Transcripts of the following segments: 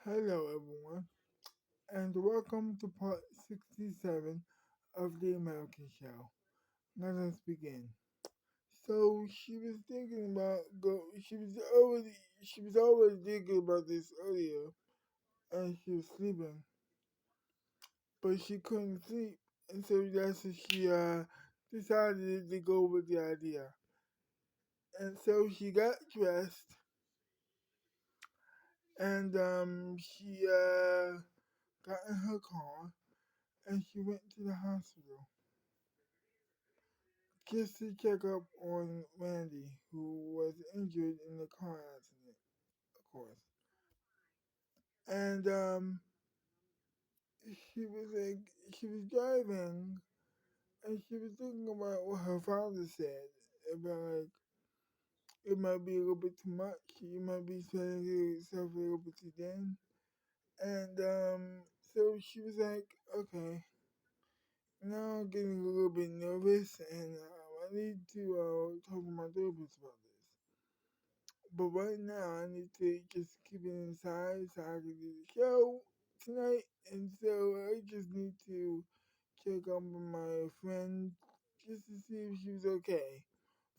Hello, everyone, and welcome to part 67 of the American Show. Let us begin. So she was thinking about go. She was already thinking about this earlier, and she was sleeping, but she couldn't sleep, and so that's when she decided to go with the idea, and so she got dressed, and she got in her car, and she went to the hospital just to check up on Randy, who was injured in the car accident, of course. And she was like, she was driving, and she was thinking about what her father said about like it might be a little bit too much. You might be spreading yourself a little bit too thin. And so she was like, okay, now I'm getting a little bit nervous, and I need to talk to my therapist about this. But right now, I need to just keep it inside so I can do the show tonight. And so I just need to check up on my friend just to see if she was okay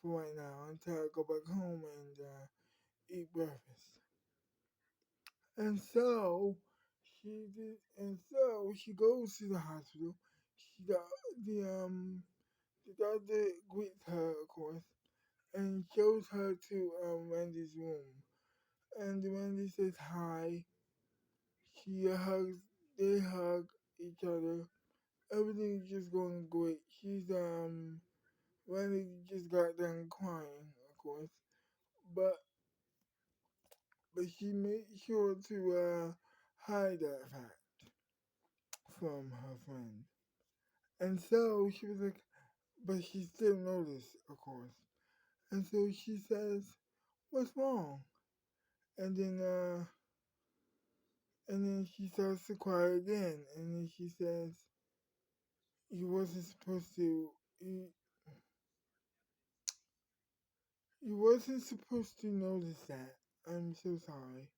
for right now until I go back home and eat breakfast. And so she did, and so she goes to the hospital. She the doctor greets her, of course, and shows her to Randy's room. And Randy says hi. She hugs, they hug each other. Everything's just going great. Randy just got done crying, of course, but she made sure to hide that fact from her friend. And so she was like, but she still noticed, of course. And so she says, "What's wrong?" And then she starts to cry again. And then she says, "You wasn't supposed to. You, you wasn't supposed to notice that. I'm so sorry.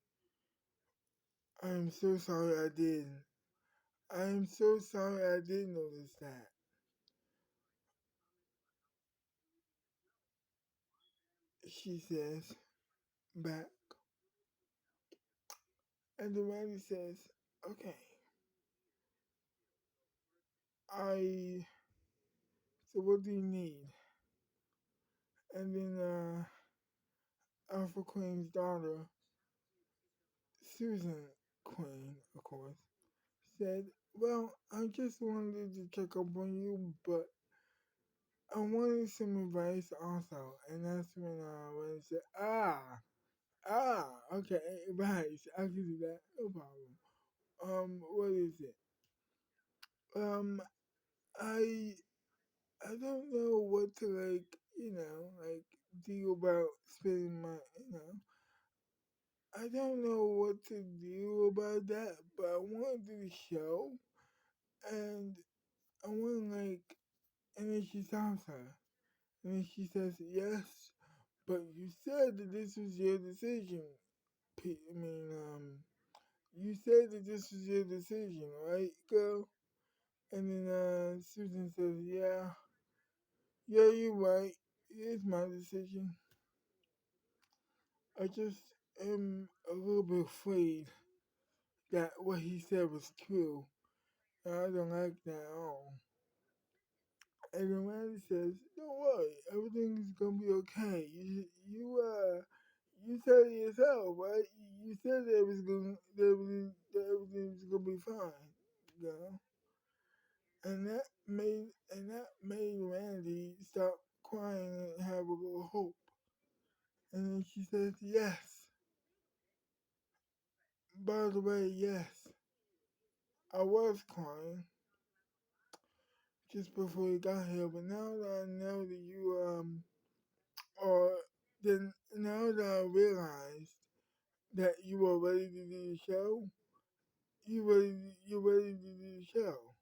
I'm so sorry I didn't. I'm so sorry I didn't notice that." She says back. And the lady says, "Okay, I. So what do you need?" And then Alpha Queen's daughter, Susan Queen, of course, said, "Well, I just wanted to check up on you, but I wanted some advice also." And that's when said, okay, advice. I can do that, no problem. What is it? Um, I I don't know what to like do about spending my, I don't know what to do about that, but I want to do the show, and I want and then she stops her, and then she says, "Yes, but you said that this was your decision. You said that this was your decision, right, girl?" And then Susan says, "Yeah, yeah, you're right. It is my decision. I just am a little bit afraid that what he said was true. And I don't like that at all." And the man says, "Don't worry, everything's gonna be okay. You said it yourself, right? You said that it was that everything was gonna be fine, you know." And that made Randy stop crying and have a little hope. And then she says, "Yes. By the way, yes, I was crying just before you got here, but now that I know that you or then now that I realized that you are ready to do the show, you're ready to do the show."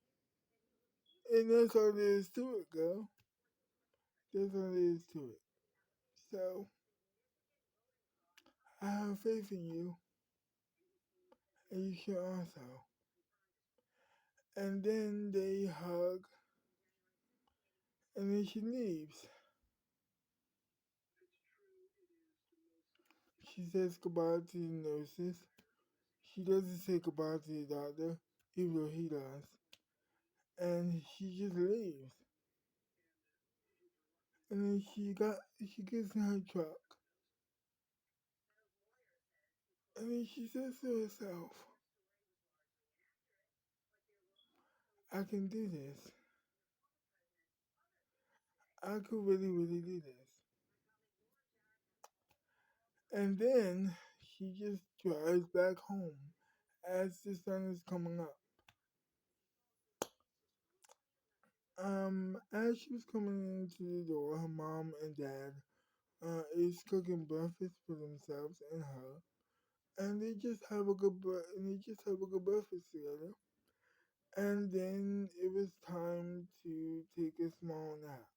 And that's all there is to it, girl. That's all there is to it. So I have faith in you, and you should also. And then they hug, and then she leaves. She says goodbye to the nurses. She doesn't say goodbye to the doctor, even though he does. And she just leaves. And then she gets in her truck. And then she says to herself, I can do this. I could really, really do this. And then she just drives back home as the sun is coming up. As she was coming into the door, her mom and dad is cooking breakfast for themselves and her, and they just have a breakfast together. And then it was time to take a small nap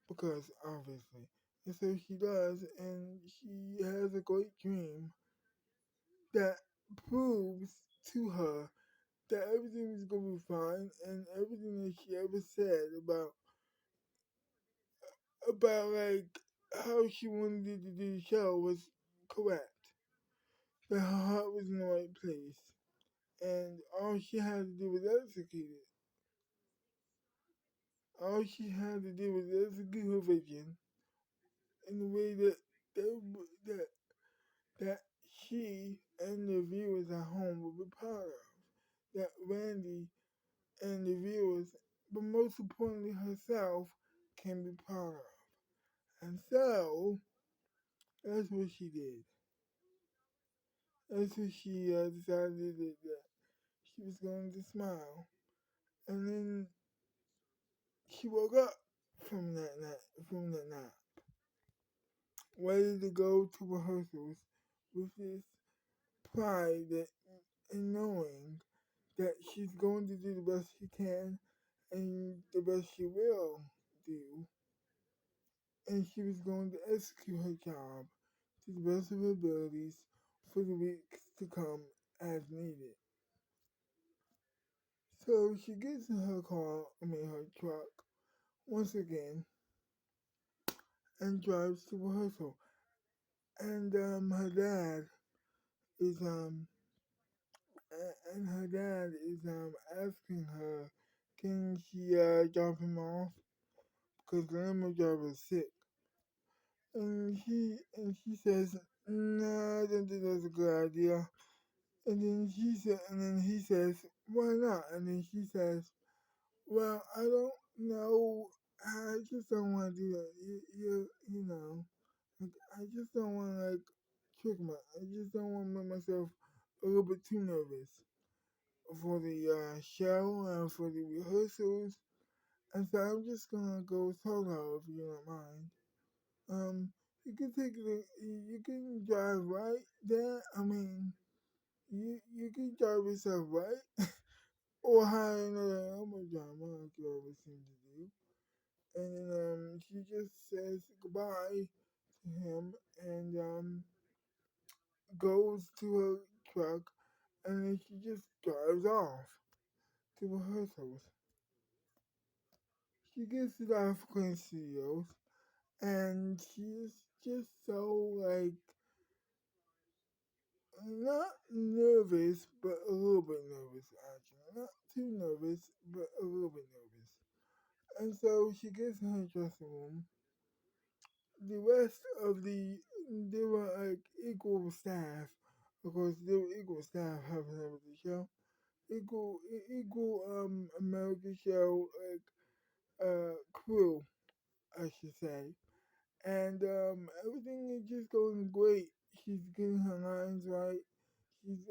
because obviously, and so she does, and she has a great dream that proves to her that everything is gonna be fine, and everything that she ever said about like how she wanted to do the show was correct. That her heart was in the right place, and all she had to do was execute it. All she had to do was execute her vision in a way that that she and the viewers at home will be proud of. That Randy and the viewers, but most importantly herself, can be proud of. And so that's what she did. That's what she decided that she was going to smile. And then she woke up from that nap, ready to go to rehearsals with this pride that and knowing that she's going to do the best she can and the best she will do, and she was going to execute her job to the best of her abilities for the weeks to come as needed. So she gets in her her truck, once again, and drives to rehearsal. And her dad is her dad is asking her, can she drop him off because the limo driver is sick. And she says, no, I don't think that's a good idea. And then he says, why not? And then she says, well, I don't know. I just don't want to do that. You know, like, I just don't want to like I just don't want to make myself a little bit too nervous for the show and for the rehearsals. And so I'm just gonna go solo if you don't mind. You can you can drive right there. I mean, you can drive yourself right or hire another Elmer driver like you always seem to do. And then she just says goodbye to him and goes to her truck and then she just drives off to rehearsals. She gets to the African Studios and she's just so like not nervous, but a little bit nervous actually. Not too nervous, but a little bit nervous. And so she gets in her dressing room. The rest of they were like equal staff. Of course, they were equal staff having the show. Equal American show like crew, I should say. And everything is just going great. She's getting her lines right. She's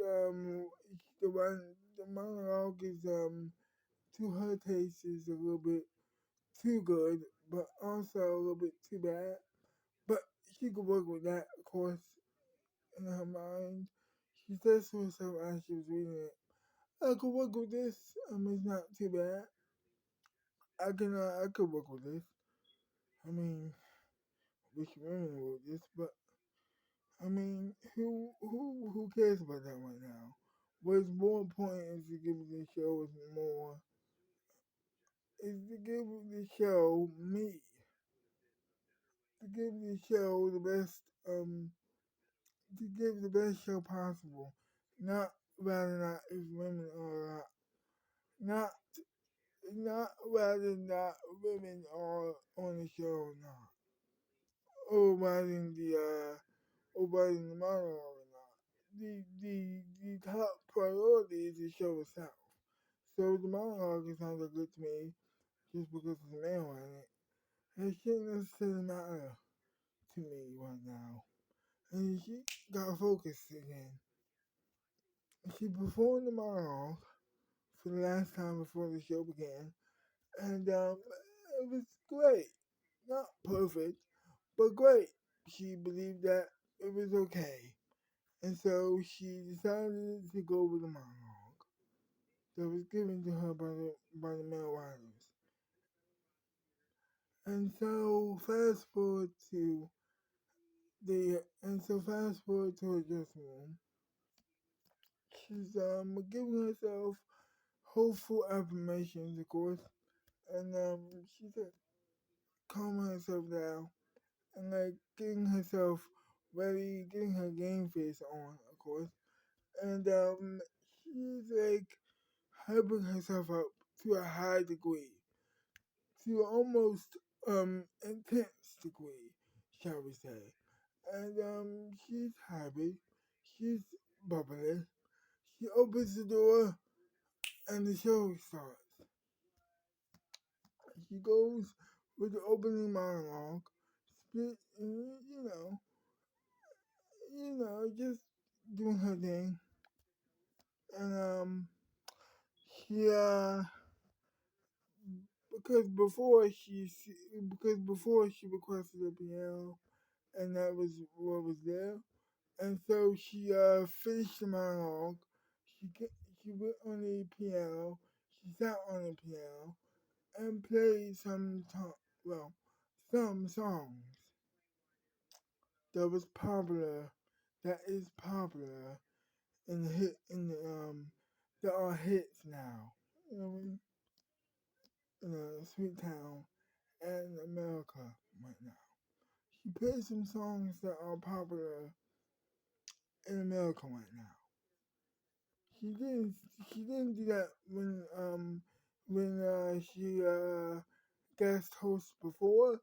the monologue is to her taste is a little bit too good, but also a little bit too bad. But she could work with that, of course, in her mind. She says to herself as she was reading it, I could work with this. It's not too bad. I could work with this. I mean, which women wrote this, but I mean, who cares about that right now? What's more important is to give the show more is to give the show me to give the show the best to give the best show possible. Not rather not if women are not not rather not women are on the show or not. Or writing or writing the monologue or not. The top priority is the show itself. So the monologue is not that good to me just because it's a man writing it. It shouldn't necessarily matter to me right now. And she got focused again. She performed the monologue for the last time before the show began, and it was great. Not perfect, but great. She believed that it was okay, and so she decided to go with the monologue that was given to her by the male writers. And so fast forward to her dressing room. She's giving herself hopeful affirmations, of course, and she's calming herself down and like getting herself ready, getting her game face on, of course, and she's like hyping herself up to a high degree, to almost intense degree, shall we say. And she's happy, she's bubbly. She opens the door and the show starts. She goes with the opening monologue, spit, just doing her thing. And she because before she requested a piano, and that was what was there. And so she finished the monologue. She went on the piano. She sat on the piano and played some songs that was popular, that is popular in the hit in the that are hits now. You know what I mean? In Sweet Town and America right now. She played some songs that are popular in America right now. She didn't she didn't do that when she guest host before,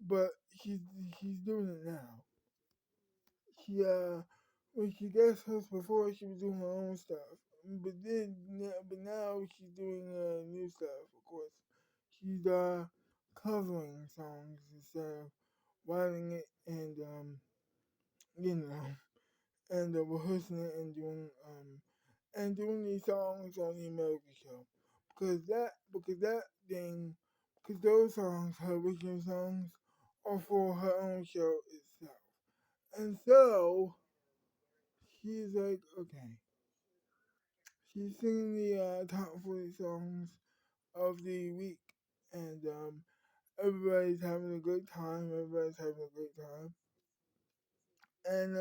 but she's doing it now. She when she guest host before she was doing her own stuff, but now she's doing new stuff. Of course, she's covering songs instead of writing it and you know and rehearsing it and doing these songs on the American show because those songs, her original songs, are for her own show itself. And so she's like, okay, she's singing the top 40 songs of the week, and everybody's having a good time. Everybody's having a great time, and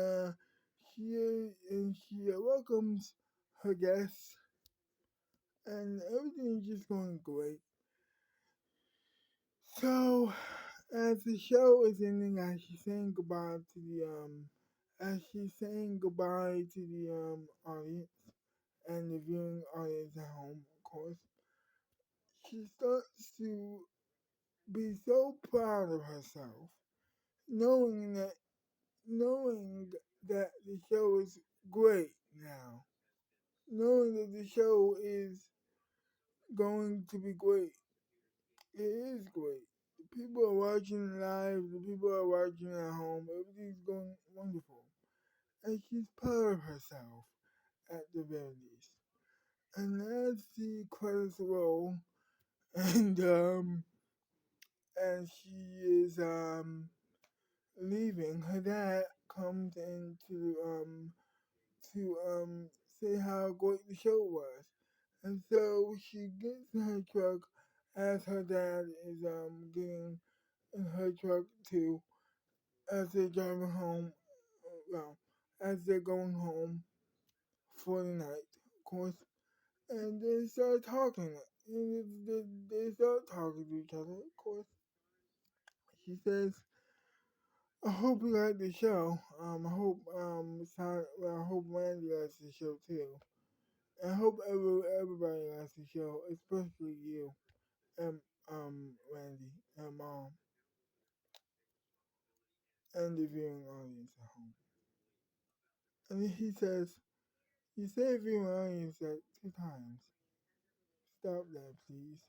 she welcomes her guests, and everything's just going great. So, as the show is ending, as she's saying goodbye to the audience and the viewing audience at home, of course, she starts to be so proud of herself, knowing that knowing that the show is great now, knowing that the show is going to be great. It is great. The people are watching live, the people are watching at home, everything's going wonderful. And she's proud of herself at the very least. And as the credits roll and she is leaving, her dad comes in to say how great the show was. And so she gets in her truck as her dad is getting in her truck too as they're driving home well, as they're going home for the night, of course, and they start talking. And they start talking to each other, of course. She says, I hope you like the show. I hope Randy likes the show too. I hope everybody likes the show, especially you and Randy and Mom and the viewing audience at home. And then he says, you say viewing audience like 2 times. Stop that, please.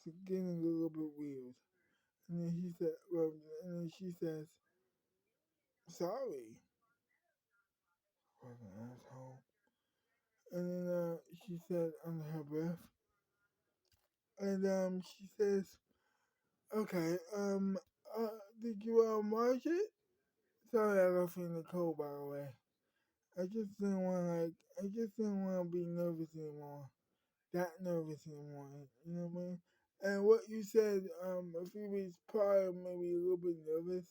It's getting a little bit weird. And then he said, well, and then she says, sorry. Fucking asshole. And then she said under her breath, and she says, okay, did you watch it? Sorry, I got feeling cold by the way. I just didn't want to be nervous anymore. That nervous anymore. You know what I mean? And what you said a few weeks prior made me a little bit nervous,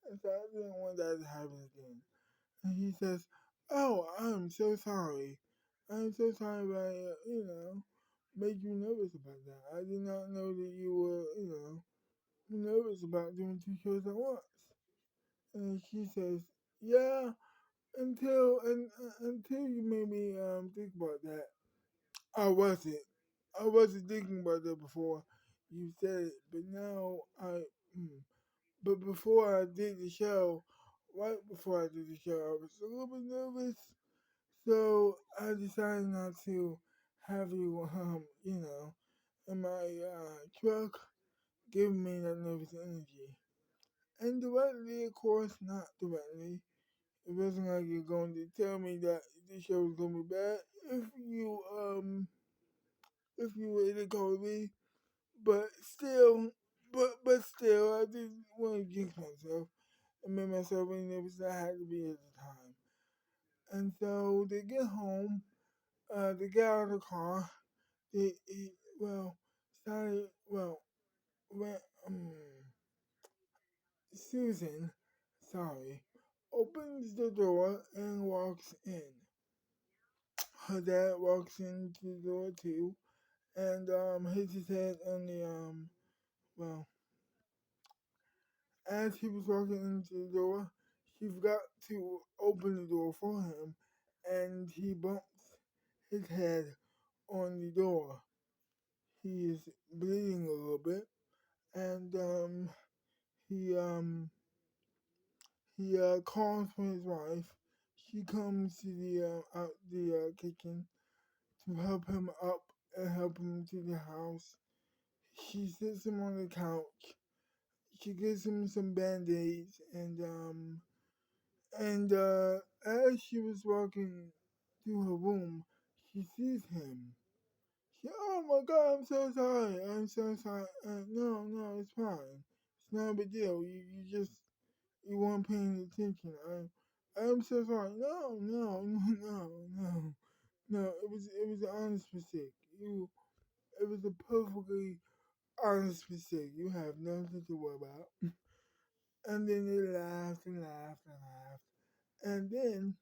and so I didn't want that to happen again. And he says, "Oh, I'm so sorry. I'm so sorry about make you nervous about that. I did not know that you were nervous about doing 2 shows at once." And she says, "Yeah, until you made me think about that. I wasn't. I wasn't thinking about that before you said it, but now I. Mm. But before I did the show, right before I did the show, I was a little bit nervous, so I decided not to have you, in my truck, giving me that nervous energy. And directly, of course, not directly. It wasn't like you're going to tell me that this show was gonna be bad if you were to call me. But still, but still, I didn't want to jinx myself and make myself any nervous that I had to be at the time. And so they get home, they get out of the car, they well, started, well, when, Susan, sorry, opens the door and walks in. Her dad walks into the door too, and hits his head on the well, as he was walking into the door, she forgot to open the door for him, and he bumps his head on the door. He is bleeding a little bit, and he calls for his wife. She comes to the kitchen to help him up and help him to the house. She sits him on the couch. She gives him some band-aids, and as she was walking through her room, she sees him. Oh my God, I'm so sorry. I'm so sorry. No, it's fine. It's not a big deal. You weren't paying attention. I'm so sorry. No. No, it was an honest mistake. It was a perfectly honest mistake. You have nothing to worry about. And then they laughed and laughed and laughed.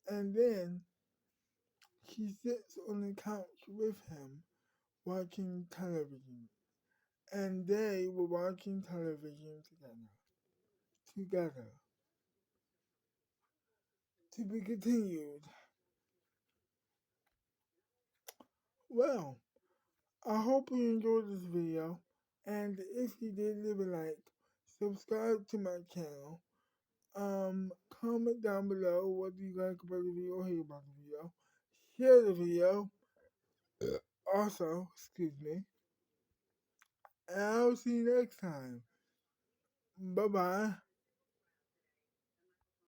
And then she sits on the couch with him watching television. And they were watching television together. Together. To be continued. Well, I hope you enjoyed this video. And if you did, leave a like. Subscribe to my channel. Comment down below what do you like about the video or hate about the video. Share the video. Also, excuse me. And I'll see you next time. Bye bye.